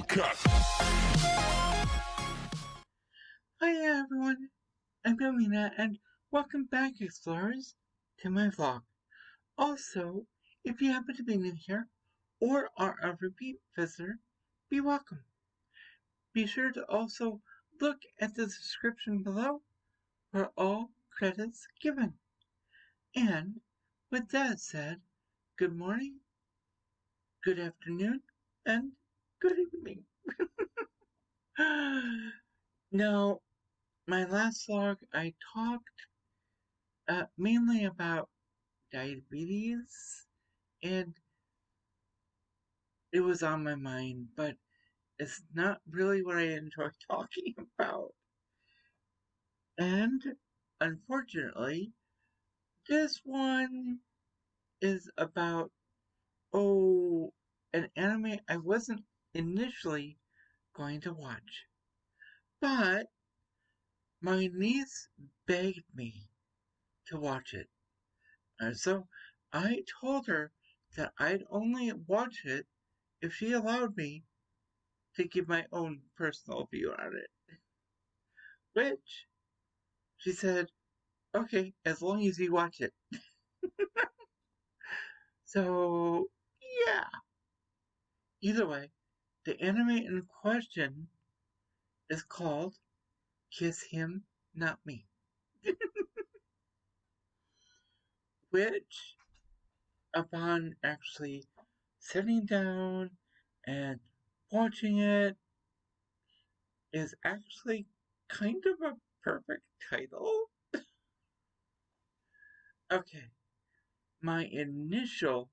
Hellcat. Hi everyone, I'm Amena and welcome back explorers to my vlog. Also, if you happen to be new here or are a repeat visitor, be welcome. Be sure to also look at the description below for all credits given. And with that said, good morning, good afternoon, and good evening. Now, my last vlog I talked mainly about diabetes, and it was on my mind, but it's not really what I enjoy talking about. And unfortunately, this one is about, an anime I wasn't initially going to watch. But my niece begged me to watch it. And so I told her that I'd only watch it if she allowed me to give my own personal view on it. Which, she said, okay, as long as you watch it. So, yeah. Either way, the anime in question is called Kiss Him, Not Me. Which, upon actually sitting down and watching it, is actually kind of a perfect title. Okay, my initial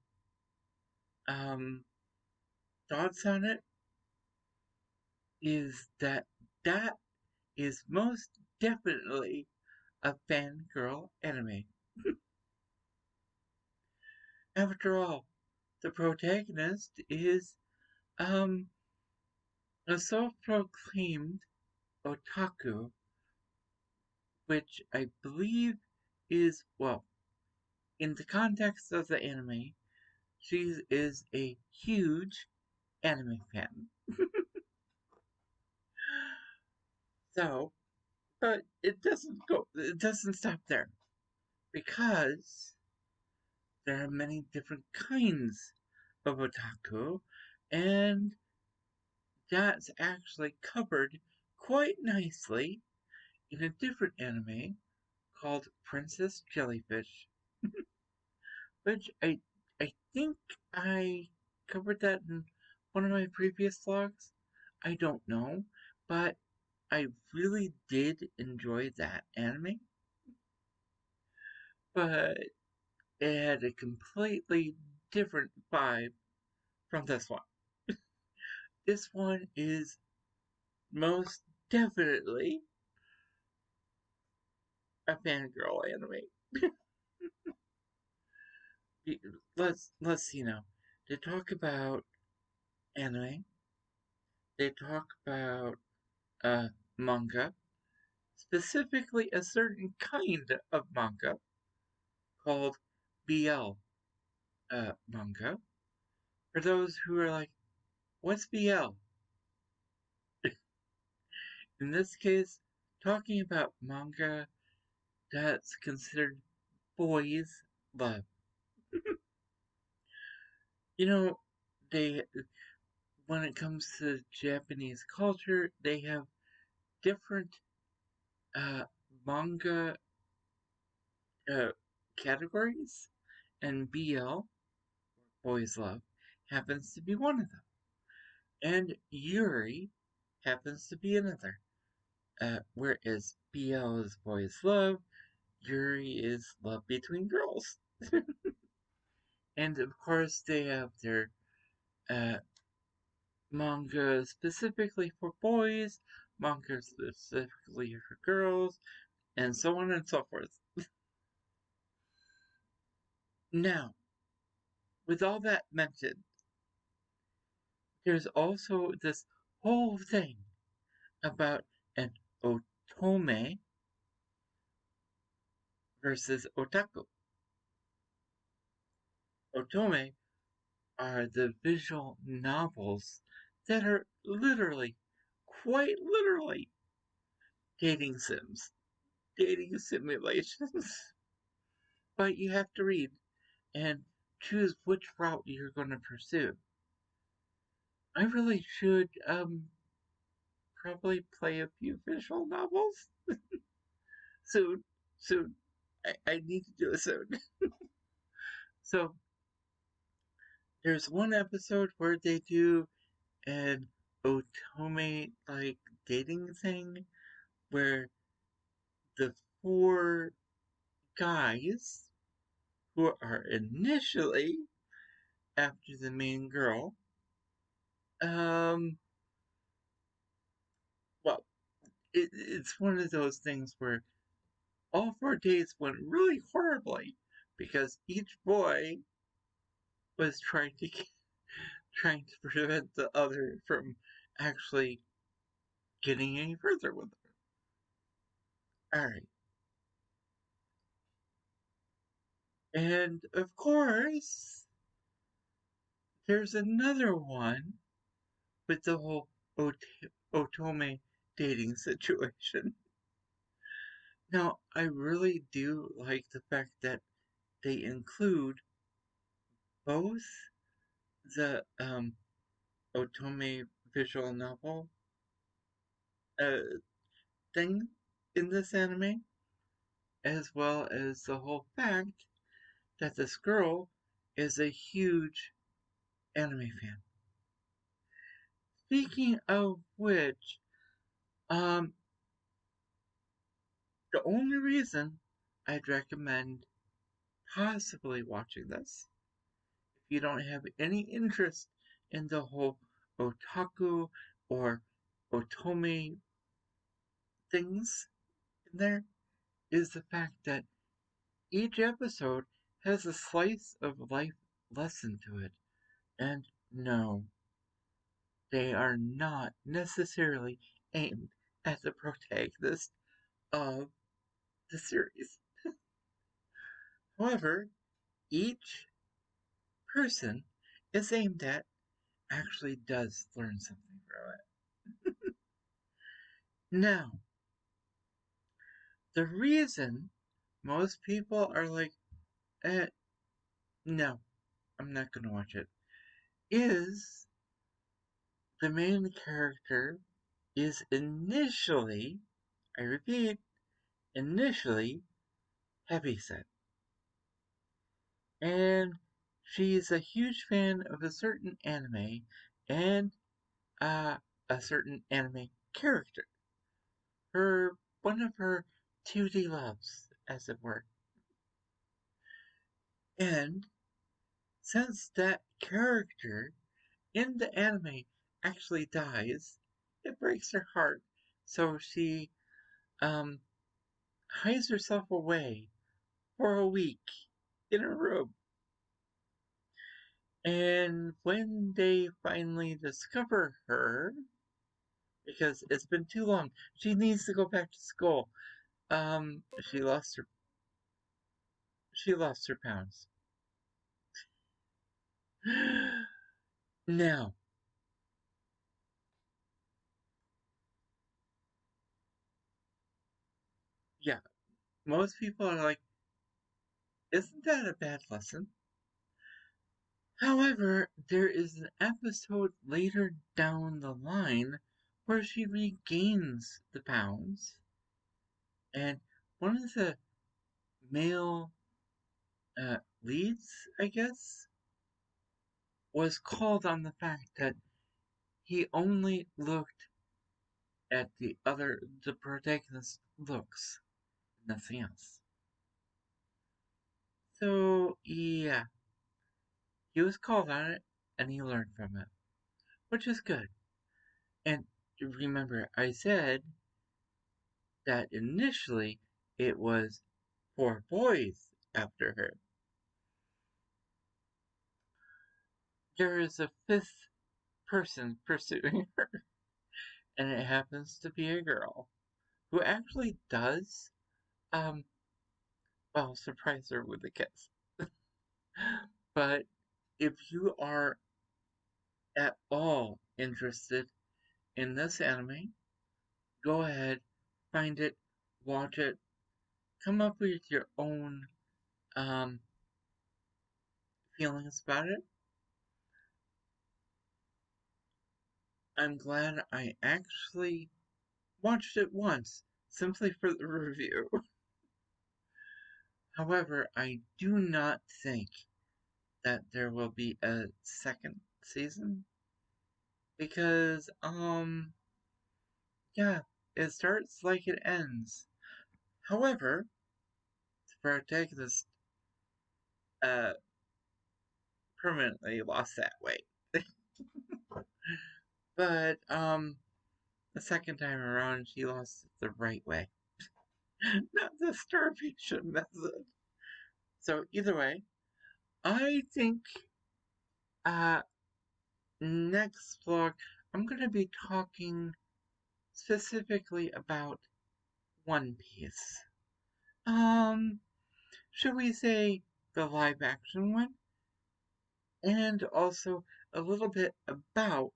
thoughts on it is that is most definitely a fangirl anime. After all, the protagonist is a self-proclaimed otaku, which I believe is, well, in the context of the anime, she is a huge anime fan. So, but it doesn't stop there, because there are many different kinds of otaku, and that's actually covered quite nicely in a different anime called Princess Jellyfish, which I think I covered that in one of my previous vlogs. I don't know, but I really did enjoy that anime, but it had a completely different vibe from this one. This one is most definitely a fangirl anime. Let's see now. They talk about anime. They talk about manga, specifically a certain kind of manga called BL manga. For those who are like, what's BL? In this case, talking about manga that's considered boys' love. You know, they when it comes to Japanese culture, they have different manga uh, categories, and BL, boys' love, happens to be one of them. And Yuri happens to be another. Whereas BL is boys' love, Yuri is love between girls. And of course, they have their uh, manga specifically for boys, manga specifically for girls, and so on and so forth. Now, with all that mentioned, there's also this whole thing about an otome versus otaku. Otome are the visual novels that are literally, quite literally, dating sims, dating simulations. But you have to read and choose which route you're going to pursue. I really should probably play a few visual novels soon. Soon. I need to do it soon. So there's one episode where they do an otome like dating thing where the four guys who are initially after the main girl, um, well, it's one of those things where all 4 days went really horribly because each boy was trying to prevent the other from actually getting any further with her. All right, and of course, there's another one with the whole otome dating situation. Now, I really do like the fact that they include both the otome visual novel uh, thing in this anime, as well as the whole fact that this girl is a huge anime fan. Speaking of which, um, the only reason I'd recommend possibly watching this, if you don't have any interest in the whole otaku or otome things in there, is the fact that each episode has a slice of life lesson to it. And no, they are not necessarily aimed at the protagonist of the series. However, each person is aimed at actually does learn something from it. Now, the reason most people are like, no, I'm not going to watch it, is the main character is initially, I repeat, initially heavyset. And she's a huge fan of a certain anime and a certain anime character. One of her 2D loves, as it were. And since that character in the anime actually dies, it breaks her heart. So she um, hides herself away for a week in a room. And when they finally discover her, because it's been too long, she needs to go back to school. Um, she lost her she lost her pounds. Now, yeah, most people are like, isn't that a bad lesson? However, there is an episode later down the line where she regains the pounds, and one of the male leads, I guess, was called on the fact that he only looked at the protagonist's looks, nothing else. So, yeah, he was called on it and he learned from it, which is good. And remember, I said that initially it was 4 boys after her. There is a fifth person pursuing her, and it happens to be a girl who actually does, um, well, surprise her with a kiss. But if you are at all interested in this anime, go ahead, find it, watch it, come up with your own feelings about it. I'm glad I actually watched it once, simply for the review. However, I do not think that there will be a second season because, yeah, it starts like it ends. However, the protagonist, permanently lost that weight. But, the second time around, she lost it the right way. Not the starvation method. So, either way, I think, uh, next vlog, I'm going to be talking specifically about One Piece. Should we say the live action one? And also a little bit about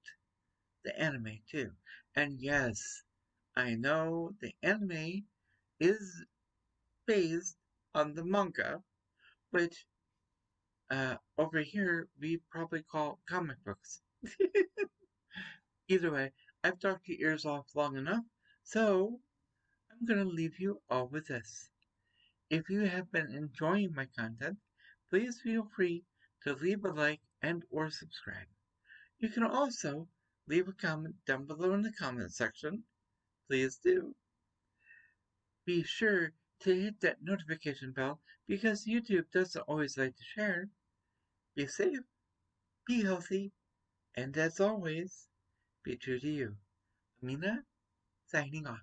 the anime too. And yes, I know the anime is based on the manga, which over here we probably call comic books. Either way, I've talked your ears off long enough, so I'm going to leave you all with this. If you have been enjoying my content, please feel free to leave a like and or subscribe. You can also leave a comment down below in the comment section. Please do. Be sure to hit that notification bell because YouTube doesn't always like to share. Be safe, be healthy, and as always, be true to you. Amena, signing off.